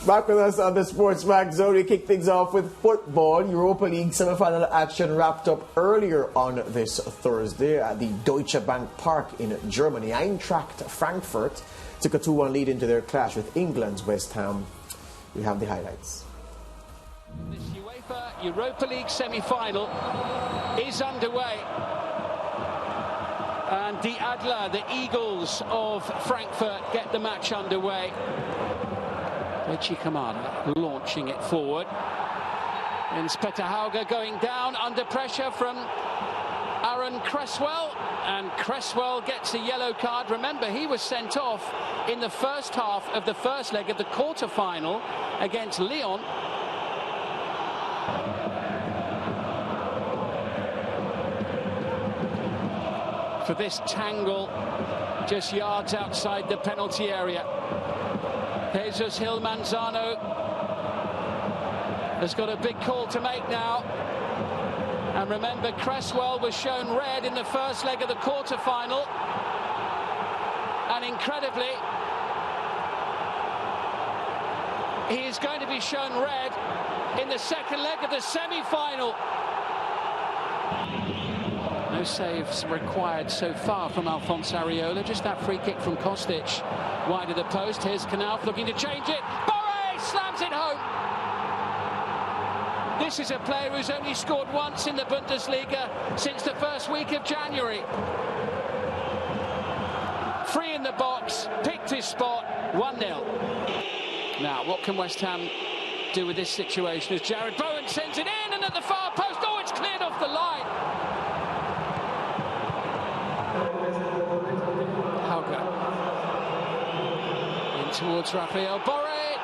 Back with us on the SportsMax zone, we kick things off with football. Europa League semi-final action wrapped up earlier on this Thursday at the Deutsche Bank Park in Germany. Eintracht Frankfurt took a 2-1 lead into their clash with England's West Ham. We have the highlights. This UEFA Europa League semi-final is underway. And the Adler, the Eagles of Frankfurt, get the match underway. Richie Kamada launching it forward. And Peter Hauger going down under pressure from Aaron Cresswell. And Cresswell gets a yellow card. Remember, he was sent off in the first half of the first leg of the quarter-final against Lyon. For this tangle just yards outside the penalty area. Jesus Gil Manzano has got a big call to make now. And remember, Cresswell was shown red in the first leg of the quarter-final. And incredibly, he is going to be shown red in the second leg of the semi-final. No saves required so far from Alphonse Areola. Just that free kick from Kostic wide of the post. Here's Knauf looking to change it. Boré slams it home. This is a player who's only scored once in the Bundesliga since the first week of January. Free in the box, picked his spot, 1-0. Now, what can West Ham do with this situation as Jared Bowen sends it in, and at the far post, oh, it's cleared off the line. Hauger in towards Raphael Boré.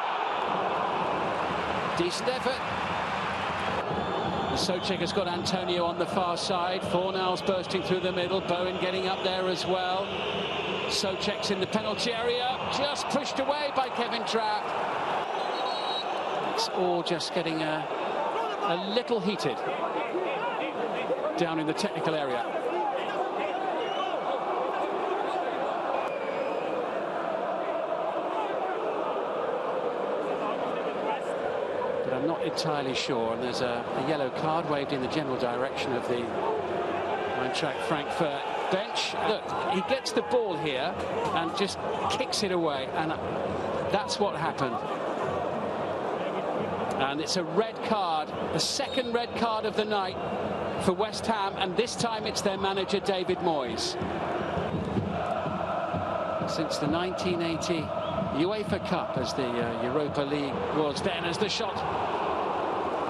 Decent effort. Souček has got Antonio on the far side. Fornals bursting through the middle. Bowen getting up there as well. Souček's in the penalty area. Just pushed away by Kevin Trapp. It's all just getting a little heated down in the technical area. I'm not entirely sure, and there's a yellow card waved in the general direction of the Eintracht Frankfurt bench. Look, he gets the ball here and just kicks it away, and that's what happened. And it's a red card, the second red card of the night for West Ham, and this time it's their manager David Moyes. Since the 1980 UEFA Cup, as the Europa League was then, as the shot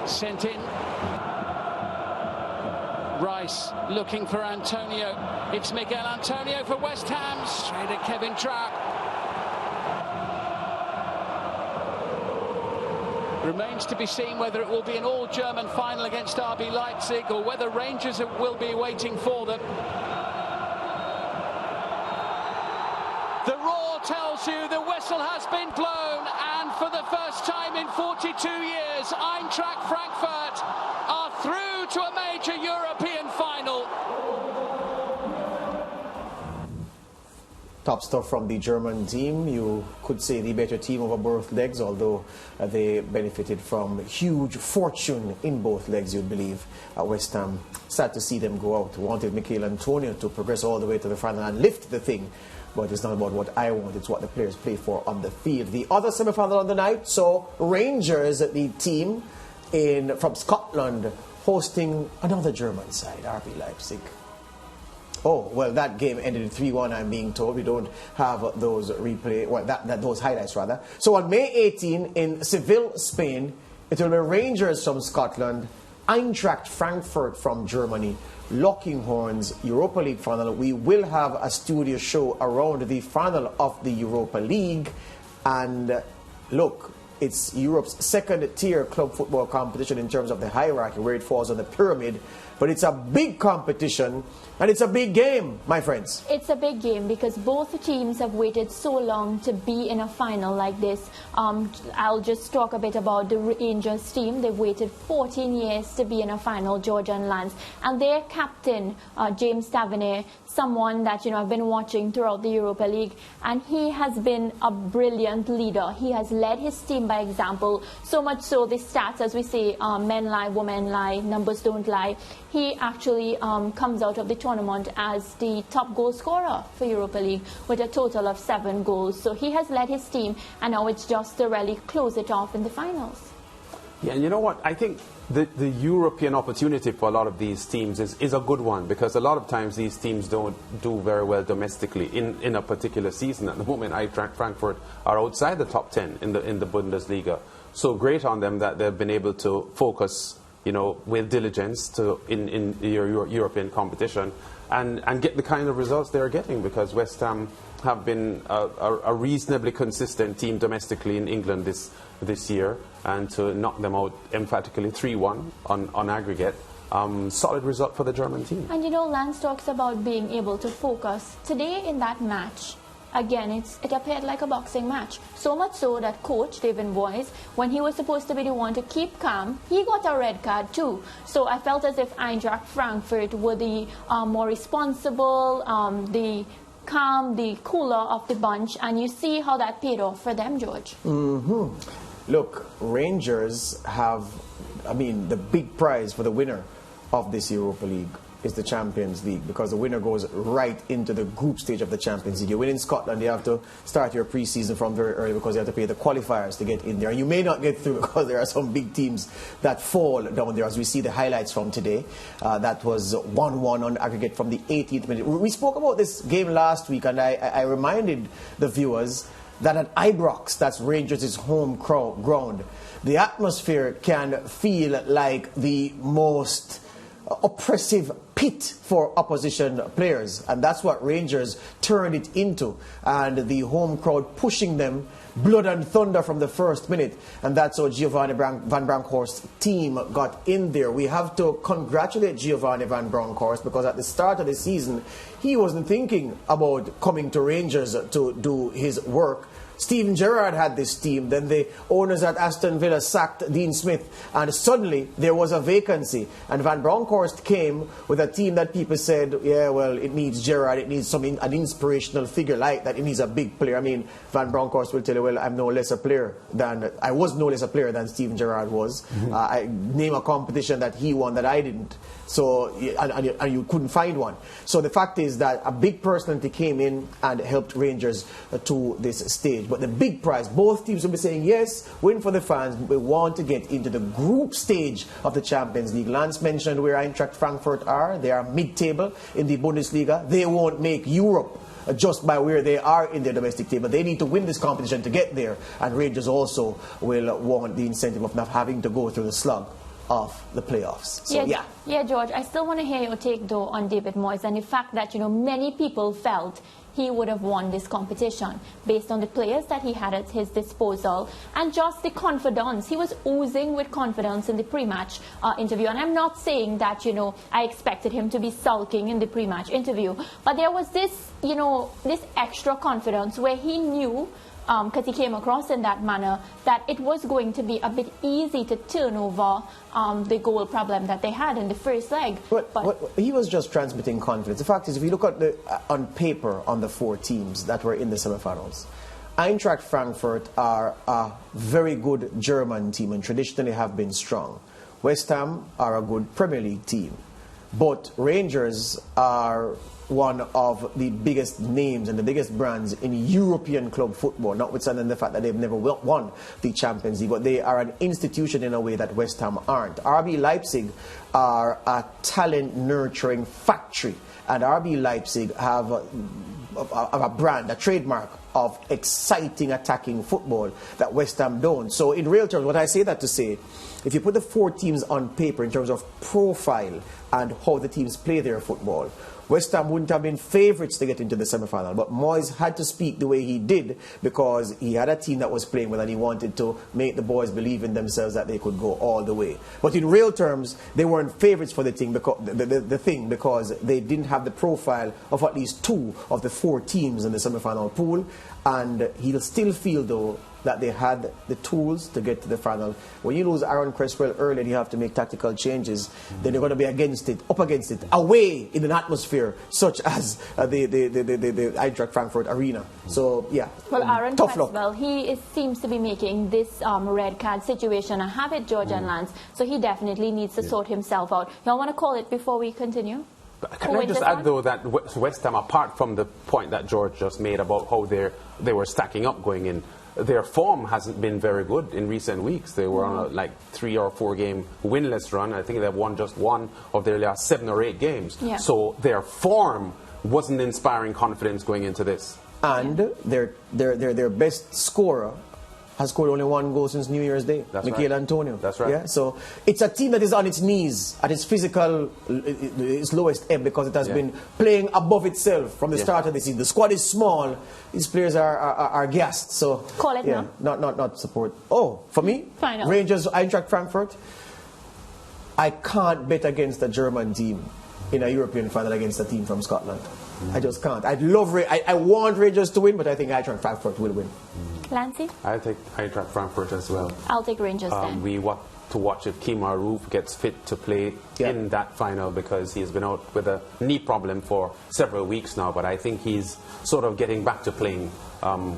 sent in. Rice looking for Antonio. It's Miguel Antonio for West Ham, straight at Kevin Trapp. Remains to be seen whether it will be an all-German final against RB Leipzig or whether Rangers will be waiting for them. The roar tells you the whistle has been blown, and for the first time in 42 years, Eintracht Frankfurt are through to a major European final. Top stuff from the German team. You could say the better team over both legs, although they benefited from huge fortune in both legs, you'd believe. West Ham, sad to see them go out. Wanted Miguel Antonio to progress all the way to the final and lift the thing. But it's not about what I want, it's what the players play for on the field. The other semi-final on the night saw Rangers, the team from Scotland, hosting another German side, RB Leipzig. Oh, well, that game ended in 3-1, I'm being told. We don't have those those highlights, rather. So on May 18 in Seville, Spain, it will be Rangers from Scotland, Eintracht Frankfurt from Germany, locking horns, Europa League final. We will have a studio show around the final of the Europa League. And look, it's Europe's second-tier club football competition in terms of the hierarchy, where it falls on the pyramid. but it's a big competition and it's a big game, my friends. It's a big game because both teams have waited so long to be in a final like this. I'll just talk a bit about the Rangers team. They've waited 14 years to be in a final, Georgia and Lance. And their captain, James Tavernier, someone that I've been watching throughout the Europa League, and he has been a brilliant leader. He has led his team by example, so much so the stats, as we say, men lie, women lie, numbers don't lie. He actually comes out of the tournament as the top goal scorer for Europa League with a total of 7 goals. So he has led his team, and now it's just to really close it off in the finals. Yeah, and you know what? I think the European opportunity for a lot of these teams is a good one, because a lot of times these teams don't do very well domestically in a particular season. At the moment, Eintracht Frankfurt are outside the top 10 in the Bundesliga. So great on them that they've been able to focus, with diligence in European competition and get the kind of results they're getting, because West Ham have been a reasonably consistent team domestically in England this year, and to knock them out emphatically 3-1 on aggregate. Solid result for the German team. And Lance talks about being able to focus. Today in that match, again, it appeared like a boxing match. So much so that coach David Boyes, when he was supposed to be the one to keep calm, he got a red card too. So I felt as if Eintracht Frankfurt were the more responsible, the calm, the cooler of the bunch, and you see how that paid off for them, George. Look, Rangers have, the big prize for the winner of this Europa League is the Champions League, because the winner goes right into the group stage of the Champions League. You win in Scotland, you have to start your pre-season from very early, because you have to play the qualifiers to get in there. And you may not get through because there are some big teams that fall down there, as we see the highlights from today. That was 1-1 on aggregate from the 18th minute. We spoke about this game last week, and I reminded the viewers that at Ibrox, that's Rangers' home ground, the atmosphere can feel like the most oppressive pit for opposition players, and that's what Rangers turned it into, and the home crowd pushing them blood and thunder from the first minute, and that's how Giovanni Van Bronckhorst's team got in there. We have to congratulate Giovanni Van Bronckhorst, because at the start of the season he wasn't thinking about coming to Rangers to do his work. Steven Gerrard had this team, then the owners at Aston Villa sacked Dean Smith, and suddenly there was a vacancy, and Van Bronckhorst came with a team that people said, yeah, well, it needs Gerrard, it needs an inspirational figure like that, it needs a big player. Van Bronckhorst will tell you, well, I was no less a player than Steven Gerrard was. I name a competition that he won that I didn't. So, and you couldn't find one. So the fact is that a big personality came in and helped Rangers to this stage. But the big prize, both teams will be saying, yes, win for the fans, but we want to get into the group stage of the Champions League. Lance mentioned where Eintracht Frankfurt are. They are mid-table in the Bundesliga. They won't make Europe just by where they are in their domestic table. They need to win this competition to get there. And Rangers also will want the incentive of not having to go through the slug of the playoffs. So, yeah, George, I still want to hear your take, though, on David Moyes and the fact that, many people felt he would have won this competition based on the players that he had at his disposal and just the confidence. He was oozing with confidence in the pre-match interview. And I'm not saying that, I expected him to be sulking in the pre-match interview. But there was this, this extra confidence where he knew, because he came across in that manner, that it was going to be a bit easy to turn over the goal problem that they had in the first leg. But he was just transmitting confidence. The fact is, if you look at on paper on the 4 teams that were in the semifinals, Eintracht Frankfurt are a very good German team and traditionally have been strong. West Ham are a good Premier League team. But Rangers are one of the biggest names and the biggest brands in European club football, notwithstanding the fact that they've never won the Champions League, but they are an institution in a way that West Ham aren't. RB Leipzig are a talent nurturing factory, and RB Leipzig have a brand, a trademark of exciting attacking football that West Ham don't. So in real terms, what I say that to say, if you put the 4 teams on paper in terms of profile and how the teams play their football, West Ham wouldn't have been favourites to get into the semi-final, but Moyes had to speak the way he did because he had a team that was playing well and he wanted to make the boys believe in themselves that they could go all the way. But in real terms, they weren't favourites for the thing because they didn't have the profile of at least 2 of the 4 teams in the semi-final pool, and he'll still feel though that they had the tools to get to the final. When you lose Aaron Cresswell early and you have to make tactical changes, then you're going to be up against it, away in an atmosphere such as the Eintracht Frankfurt arena. So, yeah, well, Aaron tough Cresswell, luck. he seems to be making this red card situation a habit, George and Lance, so he definitely needs to sort himself out. Y'all want to call it before we continue? Can I just add, though, that West Ham, apart from the point that George just made about how they were stacking up going in, their form hasn't been very good in recent weeks. They were on a 3 or 4 game winless run. I think they've won just 1 of their last 7 or 8 games. Yeah. So their form wasn't inspiring confidence going into this. And their best scorer has scored only 1 goal since New Year's Day. That's Mikel right. Antonio. That's right. Yeah, so it's a team that is on its knees at its physical, its lowest ebb, because it has been playing above itself from the start of the season. The squad is small. These players are gassed. So call it now. Not support. Oh, for me, Final. Rangers, Eintracht Frankfurt. I can't bet against a German team in a European final against a team from Scotland. I just can't. I want Rangers to win, but I think Eintracht Frankfurt will win. Lancey? I'll take Eintracht Frankfurt as well. I'll take Rangers then. We want to watch if Kemar Roof gets fit to play in that final, because he's been out with a knee problem for several weeks now, but I think he's sort of getting back to playing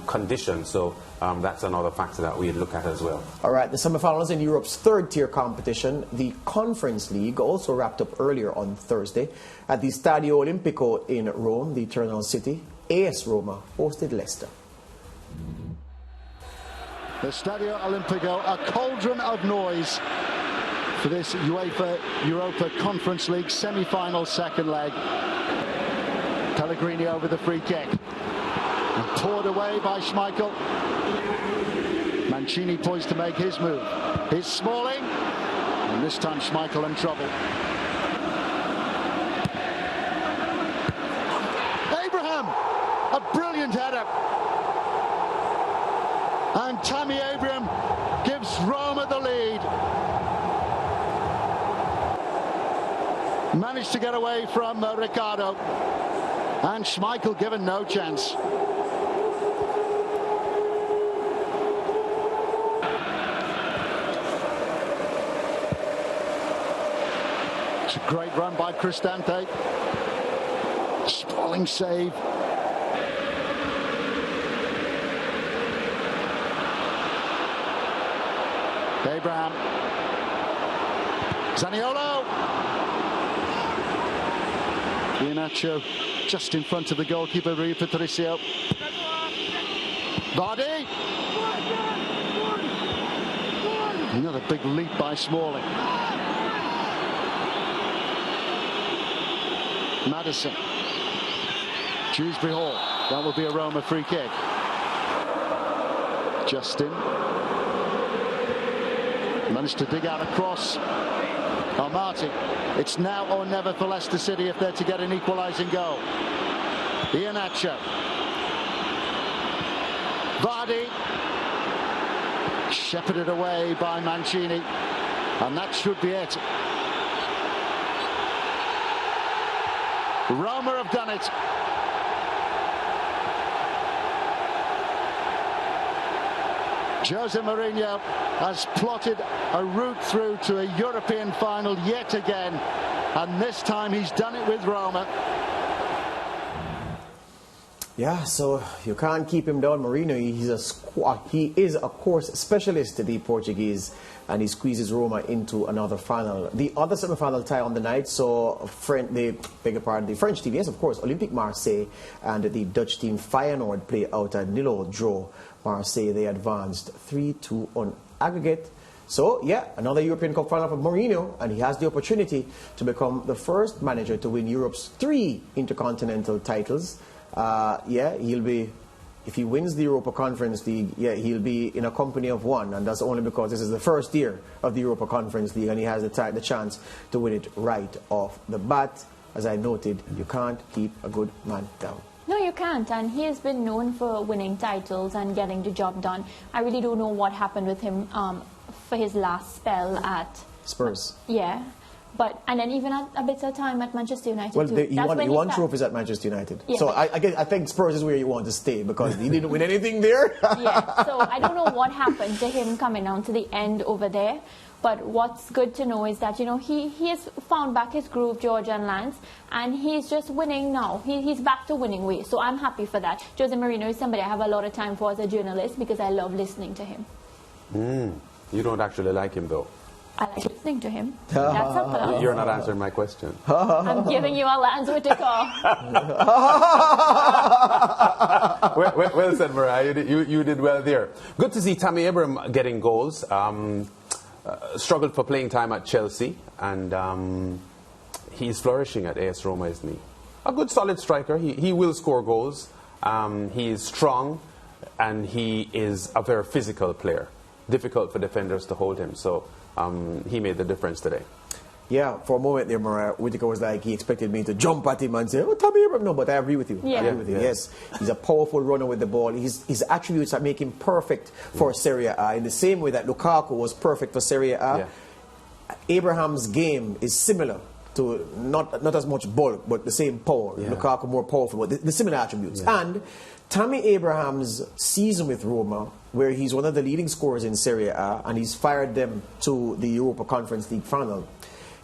condition, so that's another factor that we look at as well. All right, the semi-finals in Europe's 3rd-tier competition, the Conference League, also wrapped up earlier on Thursday at the Stadio Olimpico in Rome, the Eternal City. AS Roma hosted Leicester. The Stadio Olimpico, a cauldron of noise for this UEFA Europa Conference League semi-final 2nd leg. Pellegrini over the free kick. And poured away by Schmeichel. Mancini poised to make his move. Here's Smalling. And this time Schmeichel in trouble. Abraham! A brilliant header. And Tammy Abraham gives Roma the lead. Managed to get away from Ricardo. And Schmeichel given no chance. It's a great run by Cristante. Sprawling save. Abraham. Zaniolo. Iheanacho just in front of the goalkeeper, Rui Patricio. Vardy. Another big leap by Smalling. Maddison. Dewsbury Hall. That will be a Roma free kick. Justin. Managed to dig out a cross. Marty. It's now or never for Leicester City if they're to get an equalising goal. Iheanacho. Vardy. Shepherded away by Mancini. And that should be it. Roma have done it. Jose Mourinho has plotted a route through to a European final yet again, and this time he's done it with Roma. Yeah, so you can't keep him down. Mourinho, he is a course specialist, the Portuguese, and he squeezes Roma into another final. The other semi-final tie on the night saw the French team, yes, of course, Olympique Marseille and the Dutch team Feyenoord play out a 0-0 draw. Marseille, they advanced 3-2 on aggregate. So, yeah, another European Cup final for Mourinho, and he has the opportunity to become the first manager to win Europe's 3 intercontinental titles. Yeah, he'll be, if he wins the Europa Conference League, yeah, he'll be in a company of 1, and that's only because this is the first year of the Europa Conference League, and he has the chance to win it right off the bat. as I noted, you can't keep a good man down. No, you can't, and he has been known for winning titles and getting the job done. I really don't know what happened with him for his last spell at Spurs. Yeah, and then even at a bit of time at Manchester United. Well, too. he won trophies at Manchester United. Yeah, so I think Spurs is where you want to stay because he didn't win anything there. Yeah, so I don't know what happened to him coming down to the end over there. But what's good to know is that, you know, he has found back his groove, George and Lance, and he's just winning now. He's back to winning ways, so I'm happy for that. Jose Mourinho is somebody I have a lot of time for as a journalist because I love listening to him. You don't actually like him, though. I like listening to him. That's a plus. You're not answering my question. I'm giving you a Lance Whitaker. Well said, Mariah. You did well there. Good to see Tammy Abraham getting goals. Struggled for playing time at Chelsea, and he's flourishing at AS Roma, isn't he? A good solid striker. He will score goals. He is strong, and he is a very physical player. Difficult for defenders to hold him, so he made the difference today. Yeah, for a moment there, Mariah, Whitaker was like, he expected me to jump at him and say, oh, Tammy Abraham. No, but I agree with you. Yeah. I agree with you. Yes, he's a powerful runner with the ball. His attributes are make him perfect for Serie A. In the same way that Lukaku was perfect for Serie A, Abraham's game is similar to not as much bulk, but the same power. Lukaku more powerful, but the similar attributes. And Tammy Abraham's season with Roma, where he's one of the leading scorers in Serie A, and he's fired them to the Europa Conference League final,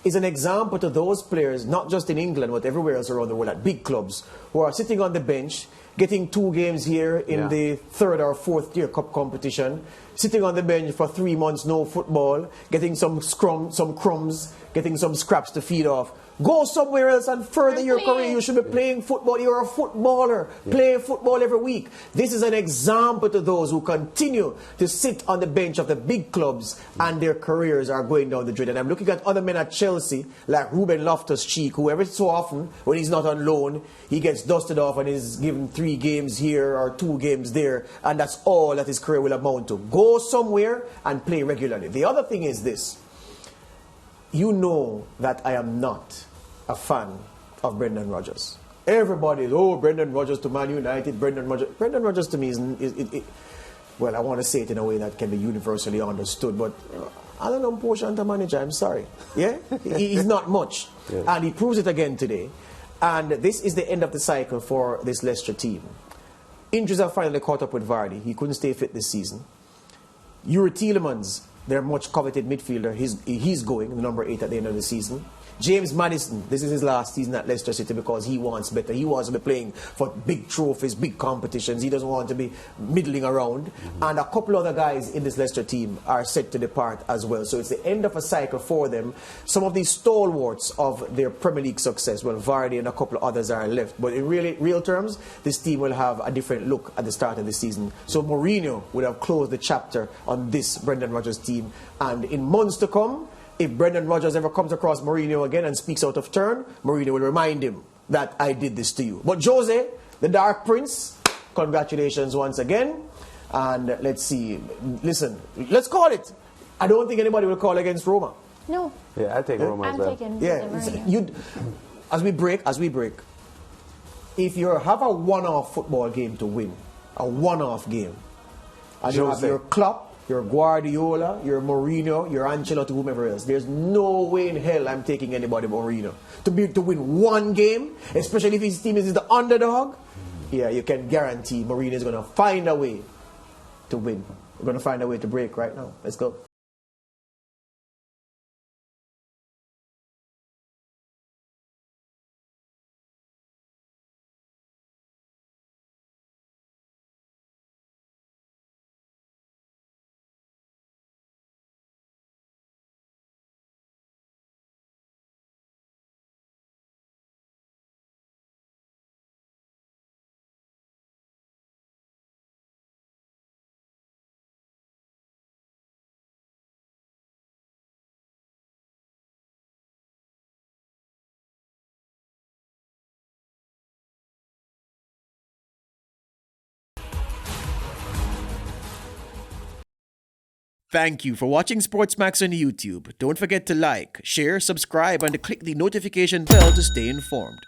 is an example to those players, not just in England, but everywhere else around the world at big clubs, who are sitting on the bench, getting 2 games here in the 3rd or 4th tier cup competition, sitting on the bench for 3 months, no football, getting some crumbs, getting some scraps to feed off. Go somewhere else and further your career. You should be playing football. You're a footballer. Play football every week. This is an example to those who continue to sit on the bench of the big clubs and their careers are going down the drain. And I'm looking at other men at Chelsea, like Ruben Loftus-Cheek, who every so often, when he's not on loan, he gets dusted off and is given 3 games here or 2 games there, and that's all that his career will amount to. Go somewhere and play regularly. The other thing is this. You know that I am not a fan of Brendan Rodgers. Everybody is, oh, Brendan Rodgers to Man United, Brendan Rodgers. Brendan Rodgers to me is well, I want to say it in a way that can be universally understood, but I don't know, portion to manager, I'm sorry. Yeah? He's not much. And he proves it again today. And this is the end of the cycle for this Leicester team. Injuries have finally caught up with Vardy. He couldn't stay fit this season. Yuri Tielemans, their much coveted midfielder, he's going, the number 8 at the end of the season. James Maddison, this is his last season at Leicester City because he wants better. He wants to be playing for big trophies, big competitions. He doesn't want to be middling around. And a couple other guys in this Leicester team are set to depart as well. So it's the end of a cycle for them. Some of these stalwarts of their Premier League success, well, Vardy and a couple of others are left. But in real terms, this team will have a different look at the start of the season. So Mourinho will have closed the chapter on this Brendan Rodgers team. And in months to come, if Brendan Rodgers ever comes across Mourinho again and speaks out of turn, Mourinho will remind him that I did this to you. But Jose, the Dark Prince, congratulations once again. And let's see. Listen, let's call it. I don't think anybody will call against Roma. No. Yeah, I'll take Roma as well. I'm taking as we break, if you have a one-off football game to win, a one-off game, and you have your Klopp, your Guardiola, your Mourinho, your Ancelotti, whomever else. There's no way in hell I'm taking anybody but Mourinho. To win one game, especially if his team is the underdog, yeah, you can guarantee Mourinho is going to find a way to win. We're going to find a way to break right now. Let's go. Thank you for watching SportsMax on YouTube. Don't forget to like, share, subscribe, and click the notification bell to stay informed.